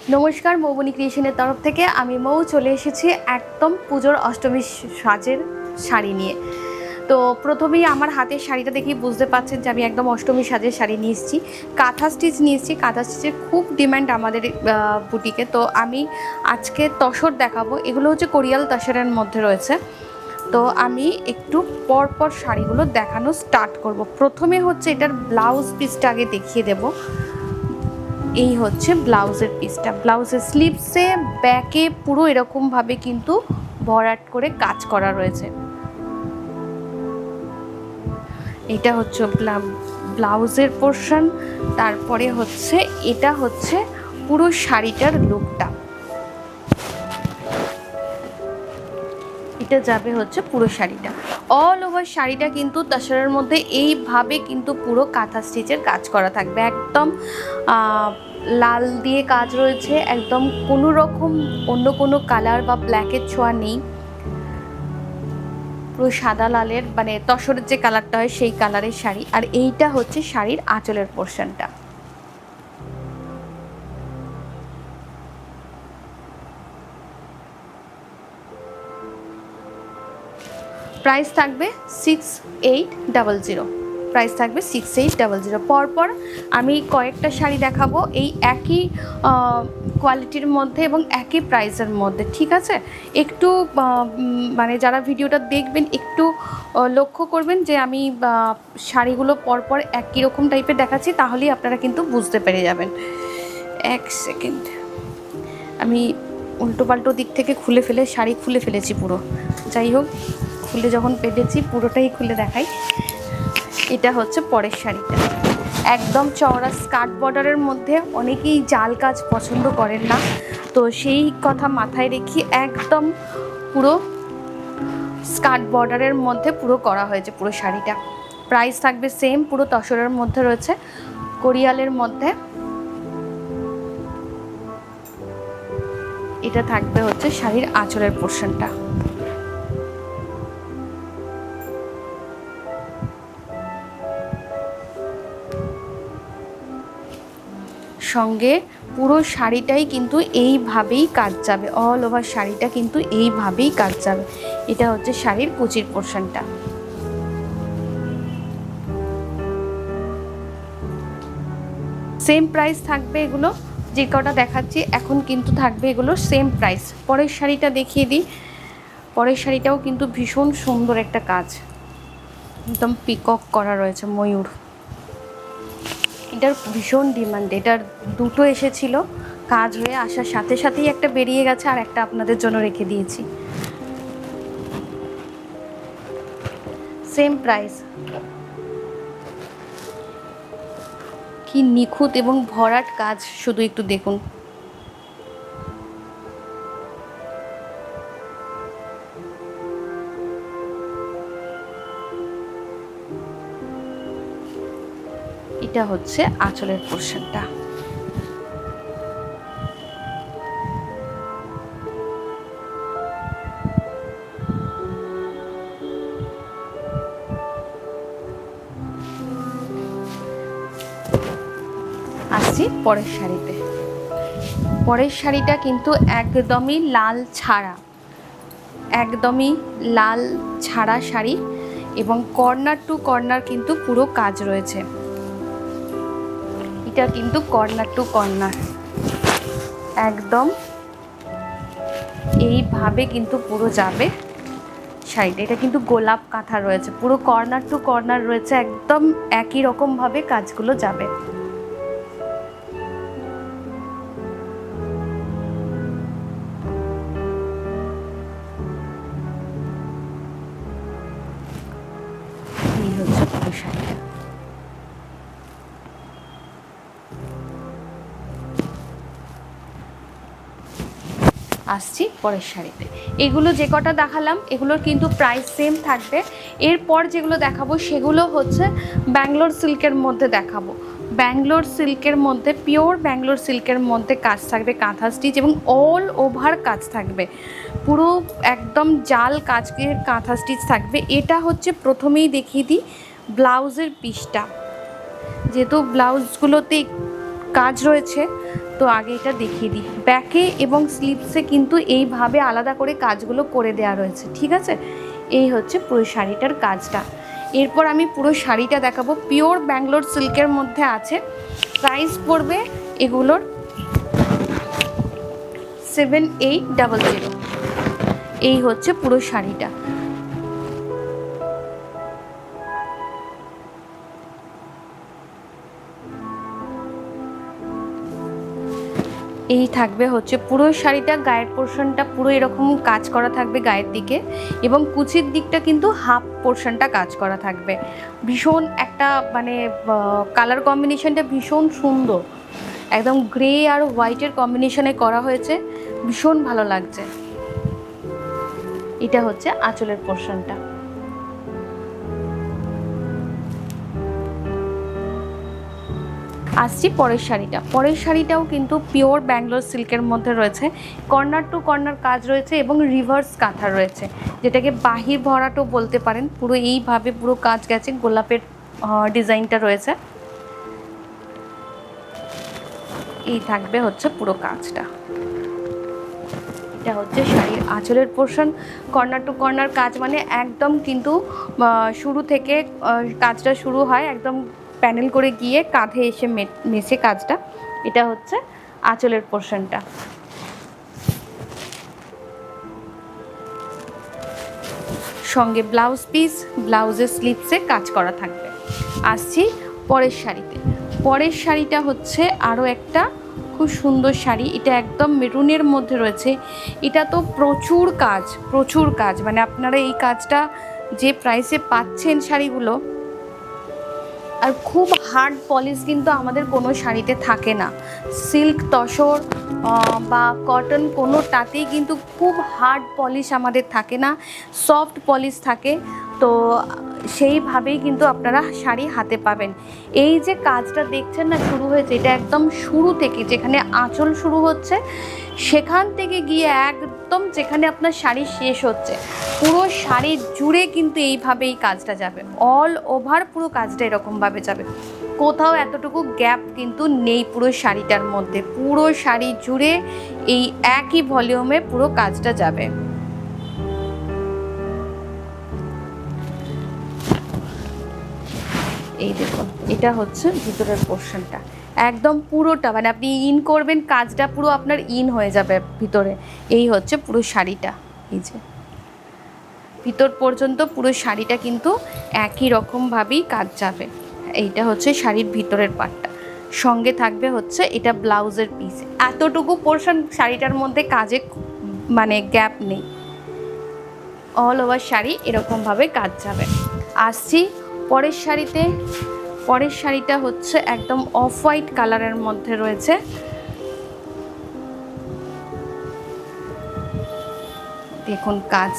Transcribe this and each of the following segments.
নমস্কার, মৌবনী ক্রিয়েশনের তরফ থেকে আমি মৌ চলে এসেছি একদম পুজোর অষ্টমী সাজের শাড়ি নিয়ে। তো প্রথমেই আমার হাতের শাড়িটা দেখেই বুঝতে পারছেন যে আমি একদম অষ্টমী সাজের শাড়ি নিয়ে এসেছি। কাঁথা স্টিচ নিয়ে এসেছি। কাঁথা স্টিচের খুব ডিমান্ড আমাদের বুটিকে। তো আমি আজকে তসর দেখাবো। এগুলো হচ্ছে কোরিয়াল তসরের মধ্যে রয়েছে। তো আমি একটু পরপর শাড়িগুলো দেখানো স্টার্ট করব। প্রথমে হচ্ছে এটার ব্লাউজ পিসটা আগে দেখিয়ে দেবো। এই হচ্ছে ব্লাউজের পিসটা। ব্লাউজের স্লিভসে ব্যাকে পুরো এরকমভাবে কিন্তু ভরাট করে কাজ করা রয়েছে। এটা হচ্ছে ব্লাউজের পোর্শন। তারপরে হচ্ছে এটা হচ্ছে পুরো শাড়িটার লুকটা। এটা যাবে হচ্ছে পুরো শাড়িটা। অল ওভার শাড়িটা কিন্তু তসরের মধ্যে এইভাবে কিন্তু পুরো কাঁথা স্টিচের কাজ করা থাকবে। একদম লাল দিয়ে কাজ রয়েছে। একদম কোনো রকম অন্য কোনো কালার বা ব্ল্যাকের ছোঁয়া নেই। পুরো সাদা লালের মানে তসরের যে কালারটা হয় সেই কালারের শাড়ি। আর এইটা হচ্ছে শাড়ির আঁচলের পোর্শনটা। প্রাইস থাকবে 6800। প্রাইস থাকবে 6800। পরপর আমি কয়েকটা শাড়ি দেখাবো এই একই কোয়ালিটির মধ্যে এবং একই প্রাইসের মধ্যে, ঠিক আছে? একটু মানে যারা ভিডিওটা দেখবেন একটু লক্ষ্য করবেন যে আমি শাড়িগুলো পরপর একই রকম টাইপের দেখাচ্ছি, তাহলেই আপনারা কিন্তু বুঝতে পেরে যাবেন। এক সেকেন্ড, আমি উল্টো পাল্টো দিক থেকে খুলে শাড়ি খুলে ফেলেছি পুরো। যাই হোক, খুলে যখন পেতেছি পুরোটাই খুলে দেখাই। এটা হচ্ছে পরের শাড়িটা। একদম চওড়া স্কার্ট বর্ডারের মধ্যে। অনেকেই জাল কাজ পছন্দ করেন না, তো সেই কথা মাথায় রেখে একদম পুরো স্কার্ট বর্ডারের মধ্যে পুরো করা হয়েছে পুরো শাড়িটা। প্রাইস থাকবে সেম, পুরো তসরের মধ্যে রয়েছে, কোরিয়ালের মধ্যে। এটা থাকবে হচ্ছে শাড়ির আঁচলের পোর্শনটা। সঙ্গে পুরো শাড়িটাই কিন্তু এইভাবেই কাজ যাবে। অল ওভার শাড়িটা কিন্তু এইভাবেই কাজ যাবে। এটা হচ্ছে শাড়ির কুচির পোর্শনটা। সেম প্রাইস থাকবে এগুলো, যে কটা দেখাচ্ছি এখন কিন্তু থাকবে এগুলো সেম প্রাইস। পরের শাড়িটা দেখিয়ে দিই। পরের শাড়িটাও কিন্তু ভীষণ সুন্দর একটা কাজ, একদম পিকক করা রয়েছে, ময়ূর। এটার ভীষণ ডিমান্ড। এটার দুটো এসেছিল, কাজ হয়ে আসার সাথে সাথেই একটা বেরিয়ে গেছে, আর একটা আপনাদের জন্য রেখে দিয়েছি। Same price. কি নিখুঁত এবং ভরাট কাজ, শুধু একটু দেখুন। এটা হচ্ছে আঁচলের পোর্শনটা। আসছি পরের শাড়িতে। পরের শাড়িটা কিন্তু একদমই লাল ছাড়া, একদমই লাল ছাড়া শাড়ি, এবং কর্নার টু কর্নার কিন্তু পুরো কাজ রয়েছে। এটা কিন্তু কর্নার টু কর্নার একদম এইভাবে কিন্তু পুরো যাবে শাড়িটা। এটা কিন্তু গোলাপ কাঁথা রয়েছে, পুরো কর্নার টু কর্নার রয়েছে, একদম একই রকমভাবে কাজগুলো যাবে। এই হচ্ছে পুরো শাড়িটা। আসছি পরের শাড়িতে। এগুলো যে কটা দেখালাম এগুলোর কিন্তু প্রাইস সেম থাকবে। এরপর যেগুলো দেখাবো সেগুলো হচ্ছে ব্যাঙ্গালোর সিল্কের মধ্যে দেখাবো। ব্যাঙ্গালোর সিল্কের মধ্যে, পিওর ব্যাঙ্গালোর সিল্কের মধ্যে কাজ থাকবে, কাঁথা স্টিচ এবং অল ওভার কাজ থাকবে, পুরো একদম জাল কাজের কাঁথা স্টিচ থাকবে। এটা হচ্ছে প্রথমেই দেখিয়ে দিই ব্লাউজের পিসটা। যেহেতু ব্লাউজগুলোতে কাজ রয়েছে। তো আগে এটা দেখিয়ে দিই, ব্যাকে এবং স্লিভসে কিন্তু এইভাবে আলাদা করে কাজগুলো করে দেওয়া রয়েছে, ঠিক আছে। এই হচ্ছে পুরো শাড়িটার কাজটা। এরপর আমি পুরো শাড়িটা দেখাবো, পিওর ব্যাঙ্গালোর সিল্কের মধ্যে আছে। প্রাইস পড়বে এগুলোর 7800। এই হচ্ছে পুরো শাড়িটা। এই থাকবে হচ্ছে পুরো শাড়িটা, গায়ের পোর্শনটা পুরো এরকম কাজ করা থাকবে গায়ের দিকে, এবং কুচির দিকটা কিন্তু হাফ পোর্শনটা কাজ করা থাকবে। ভীষণ একটা মানে কালার কম্বিনেশনটা ভীষণ সুন্দর, একদম গ্রে আর হোয়াইটের কম্বিনেশনে করা হয়েছে, ভীষণ ভালো লাগছে। এটা হচ্ছে আঁচলের পোর্শনটা। আসছি পরের শাড়িটা। পরের শাড়িটাও কিন্তু পিওর ব্যাঙ্গালোর সিল্কের মধ্যে রয়েছে, কর্নার টু কর্নার কাজ রয়েছে এবং রিভার্স কাঁথা রয়েছে, যেটাকে বাহির ভরাটও বলতে পারেন। পুরো এইভাবে পুরো কাজ গেছে, গোলাপের ডিজাইনটা রয়েছে। এই থাকবে হচ্ছে পুরো কাজটা। এটা হচ্ছে শাড়ির আঁচলের পোর্শন। কর্নার টু কর্নার কাজ মানে একদম কিন্তু শুরু থেকে কাজটা শুরু হয়, একদম প্যানেল করে গিয়ে কাঁধে এসে মেশে কাজটা। এটা হচ্ছে আঁচলের পোর্শনটা। সঙ্গে ব্লাউজ পিস, ব্লাউজের স্লিভসে কাজ করা থাকবে। আসছি পরের শাড়িতে। পরের শাড়িটা হচ্ছে আরও একটা খুব সুন্দর শাড়ি। এটা একদম মেরুনের মধ্যে রয়েছে। এটা তো প্রচুর কাজ, প্রচুর কাজ, মানে আপনারা এই কাজটা যে প্রাইসে পাচ্ছেন শাড়িগুলো, আর খুব হার্ড পলিশ কিন্তু আমাদের কোনো শাড়িতে থাকে না। সিল্ক, তসর বা কটন কোনোটাতেই কিন্তু খুব হার্ড পলিশ আমাদের থাকে না, সফট পলিশ থাকে। তো সেইভাবেই কিন্তু আপনারা শাড়ি হাতে পাবেন। এই যে কাজটা দেখছেন না শুরু হয়েছে, এটা একদম শুরু থেকে, যেখানে আঁচল শুরু হচ্ছে সেখান থেকে গিয়ে একদম যেখানে আপনার শাড়ি শেষ হচ্ছে, পুরো শাড়ি জুড়ে কিন্তু এইভাবেই কাজটা যাবে। অল ওভার পুরো কাজটা এরকমভাবে যাবে, কোথাও এতটুকু গ্যাপ কিন্তু নেই পুরো শাড়িটার মধ্যে। পুরো শাড়ি জুড়ে এই একই ভলিউমে পুরো কাজটা যাবে। এই দেখুন, এটা হচ্ছে ভিতরের পোর্শনটা, একদম পুরোটা মানে আপনি ইন করবেন, কাজটা পুরো আপনার ইন হয়ে যাবে ভিতরে। এই হচ্ছে পুরো শাড়িটা, এই যে ভিতর পর্যন্ত পুরো শাড়িটা কিন্তু একই রকমভাবেই কাজ যাবে। এইটা হচ্ছে শাড়ির ভিতরের পার্টটা। সঙ্গে থাকবে হচ্ছে এটা ব্লাউজের পিস। এতটুকু পোর্শন শাড়িটার মধ্যে কাজে মানে গ্যাপ নেই, অল ওভার শাড়ি এরকমভাবে কাজ যাবে। আসছি পরের শাড়িতে। পরের শাড়িটা হচ্ছে একদম অফ হোয়াইট কালারের মধ্যে রয়েছে। দেখুন কাজ,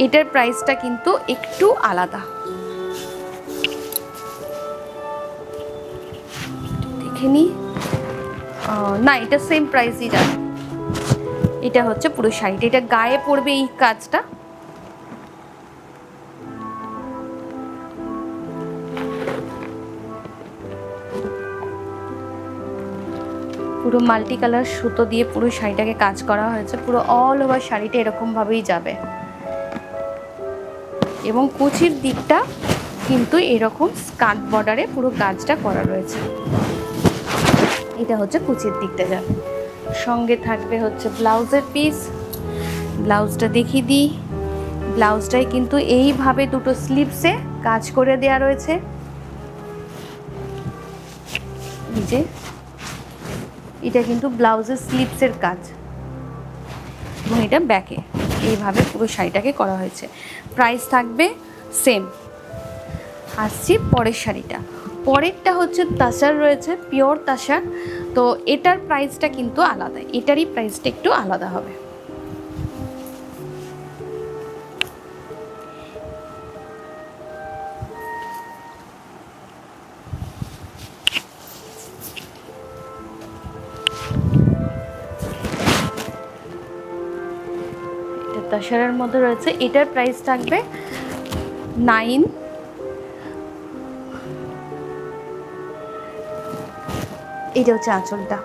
এটার প্রাইসটা কিন্তু একটু আলাদা, দেখে নি না, এটা সেম প্রাইসই যাবে। এটা হচ্ছে পুরো শাড়িটা, এটা গায়ে পড়বে এই কাজটা। পুরো মাল্টি কালার সুতো দিয়ে পুরো শাড়িটাকে কাজ করা হয়েছে, পুরো অল ওভার শাড়িটা এরকমভাবেই যাবে। এবং কুচির দিকটা কিন্তু এরকম স্কার্ট বর্ডারে পুরো কাজটা করা রয়েছে। এটা হচ্ছে কুচির দিকটা যাবে। সঙ্গে থাকবে হচ্ছে ব্লাউজের পিস। ব্লাউজটা দেখিয়ে দিই। ব্লাউজটাই কিন্তু এইভাবে দুটো স্লিভসে কাজ করে দেয়া রয়েছে। এই যে এটা কিন্তু ব্লাউজের স্লিভসের কাজ, এবং এটা ব্যাকে এইভাবে পুরো শাড়িটাকে করা হয়েছে। প্রাইস থাকবে সেম। আসছি পরের শাড়িটা। পরেরটা হচ্ছে তাসার রয়েছে, পিওর তাসার। তো এটার প্রাইসটা কিন্তু আলাদা, এটারই প্রাইসটা একটু আলাদা হবে। এটা তাসারের মধ্যে রয়েছে, এটার প্রাইস থাকবে 9 এটা হচ্ছে আঁচলটা।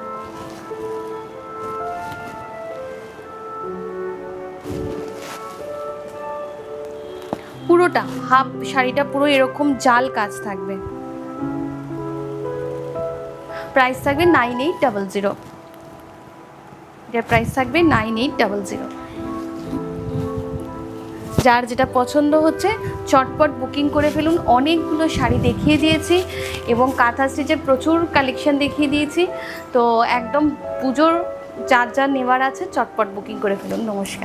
পুরোটা হাফ শাড়িটা পুরো এরকম জাল কাজ থাকবে। প্রাইস থাকবে 9800। এটার প্রাইস থাকবে 9800। যার যেটা পছন্দ হচ্ছে চটপট বুকিং করে ফেলুন। অনেকগুলো শাড়ি দেখিয়ে দিয়েছি এবং কাঁথা স্টিচের প্রচুর কালেকশন দেখিয়ে দিয়েছি। তো একদম পুজোর যার নেওয়ার আছে চটপট বুকিং করে ফেলুন। নমস্কার।